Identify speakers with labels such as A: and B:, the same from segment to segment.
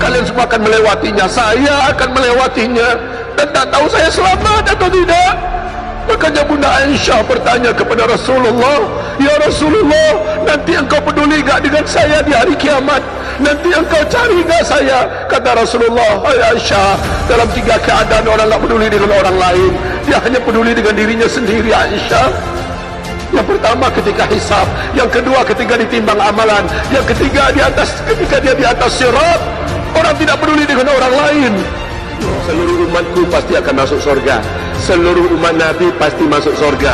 A: kalian semua akan melewatinya, saya akan melewatinya, dan tak tahu saya selamat atau tidak. Makanya Bunda Aisyah bertanya kepada Rasulullah, ya Rasulullah, nanti engkau peduli gak dengan saya di hari kiamat? Nanti engkau cari gak saya? Kata Rasulullah, hai Aisyah, dalam 3 keadaan orang gak peduli dengan orang lain, dia hanya peduli dengan dirinya sendiri, Aisyah. Yang pertama ketika hisab, yang kedua ketika ditimbang amalan, yang ketiga ketika dia di atas sirat. Orang tidak peduli dengan orang lain. Seluruh umatku pasti akan masuk surga. Seluruh umat Nabi pasti masuk surga.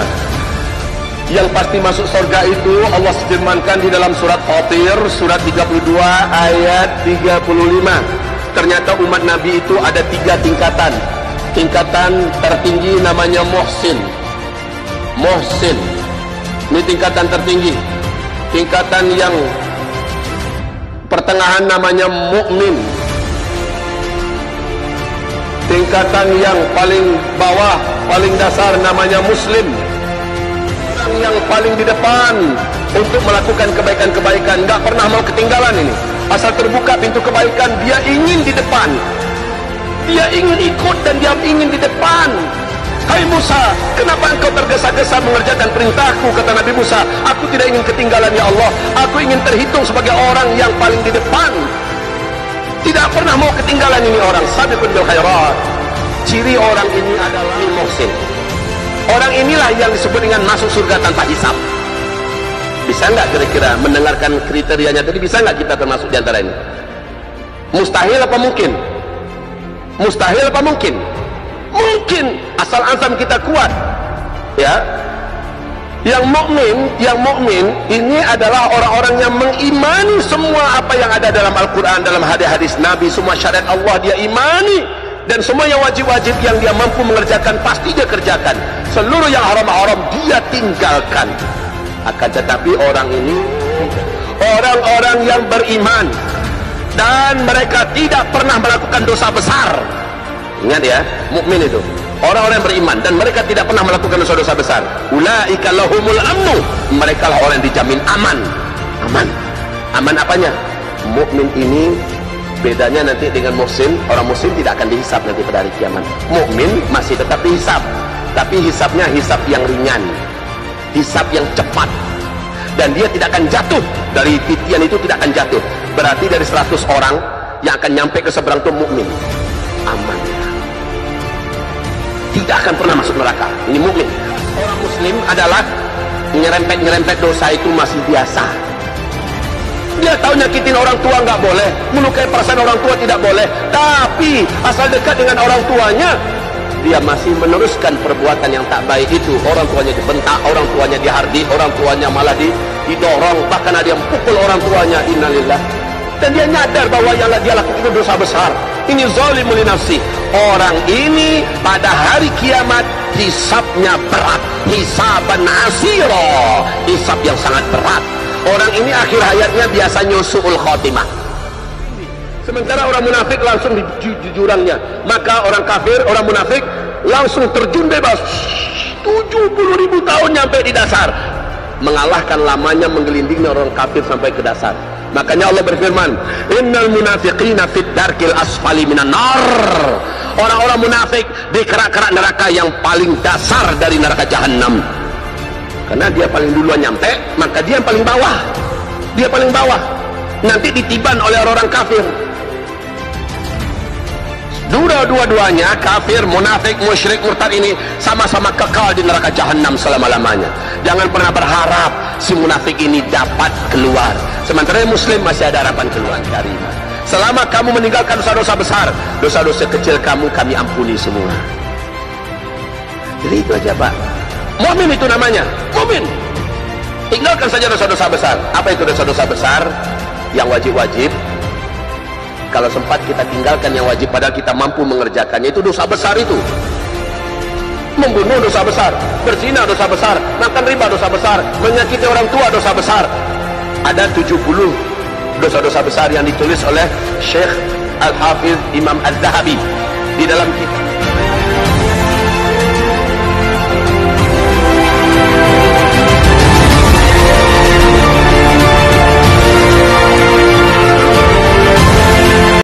A: Yang pasti masuk surga itu Allah firmankan di dalam surat Fatir, surat 32 ayat 35. Ternyata umat Nabi itu ada 3 tingkatan. Tingkatan tertinggi namanya muhsin. Muhsin, ini tingkatan tertinggi. Tingkatan yang pertengahan namanya mukmin. Tingkatan yang paling bawah, paling dasar namanya muslim. Orang yang paling di depan untuk melakukan kebaikan-kebaikan, gak pernah mau ketinggalan ini. Asal terbuka pintu kebaikan, dia ingin di depan. Dia ingin ikut dan dia ingin di depan. Hai Musa, kenapa engkau tergesa-gesa mengerjakan perintahku? Kata Nabi Musa, aku tidak ingin ketinggalan ya Allah. Aku ingin terhitung sebagai orang yang paling di depan. Tidak pernah mau ketinggalan ini orang. Sabiqun bil khairat. Ciri orang ini adalah muhsin. Orang inilah yang disebut dengan masuk surga tanpa hisab. Bisa nggak kira-kira mendengarkan kriterianya tadi? Bisa nggak kita termasuk di antara ini? Mustahil apa mungkin? Mustahil apa mungkin? Mungkin, asal azam kita kuat. Ya. Yang mukmin ini adalah orang-orang yang mengimani semua apa yang ada dalam Al-Quran, dalam hadis-hadis Nabi, semua syariat Allah dia imani, dan semua yang wajib-wajib yang dia mampu mengerjakan pasti dia kerjakan. Seluruh yang haram-haram dia tinggalkan. Akan tetapi orang ini orang-orang yang beriman dan mereka tidak pernah melakukan dosa besar. Ingat ya, mukmin itu orang-orang yang beriman dan mereka tidak pernah melakukan dosa-dosa besar. Ulaika lahumul amnu, mereka lah orang yang dijamin aman. Aman apanya? Mukmin ini bedanya nanti dengan muhsin. Orang muhsin tidak akan dihisab nanti pada hari kiamat. Mukmin masih tetap dihisab, tapi hisabnya hisab yang ringan, hisab yang cepat, dan dia tidak akan jatuh dari titian itu, tidak akan jatuh. Berarti dari 100 orang yang akan nyampe ke seberang itu mukmin, aman, tidak akan pernah masuk neraka. Ini mukmin. Orang muslim adalah nyerempet dosa itu masih biasa. Dia tahu nyakitin orang tua nggak boleh, melukai perasaan orang tua tidak boleh, tapi asal dekat dengan orang tuanya, dia masih meneruskan perbuatan yang tak baik itu. Orang tuanya dibentak, orang tuanya dihardik, orang tuanya malah didorong, bahkan ada yang pukul orang tuanya. Innalillah. Dan dia nyadar bahwa yang dia lakukan itu dosa besar. Ini zalimul li nafsi. Orang ini pada hari kiamat hisabnya berat, hisaban asira, hisab yang sangat berat. Orang ini akhir hayatnya biasanya su'ul khotimah. Sementara orang munafik langsung di jurangnya. Maka orang kafir, orang munafik langsung terjun bebas 70.000 tahun nyampe di dasar, mengalahkan lamanya menggelindingnya orang kafir sampai ke dasar. Makanya Allah berfirman, innal munafiqina fid darkil asfali minan nar. Orang-orang munafik di kerak-kerak neraka yang paling dasar dari neraka jahanam. Karena dia paling duluan nyampe, maka dia yang paling bawah. Dia paling bawah. Nanti ditiban oleh orang kafir. Dua-duanya kafir, munafik, musyrik, murtad ini sama-sama kekal di neraka jahanam selama-lamanya. Jangan pernah berharap si munafik ini dapat keluar, sementara muslim masih ada harapan keluar dari iman. Selama kamu meninggalkan dosa-dosa besar, dosa-dosa kecil kamu kami ampuni semua. Jadi itu aja Pak, mukmin itu namanya mukmin. Tinggalkan saja dosa-dosa besar. Apa itu dosa-dosa besar? Yang wajib-wajib kalau sempat kita tinggalkan yang wajib padahal kita mampu mengerjakannya, itu dosa besar itu. Membunuh dosa besar, berzina dosa besar, makan riba dosa besar, menyakiti orang tua dosa besar. Ada 70 dosa-dosa besar yang ditulis oleh Syekh Al-Hafiz Imam Az-Zahabi di dalam kitab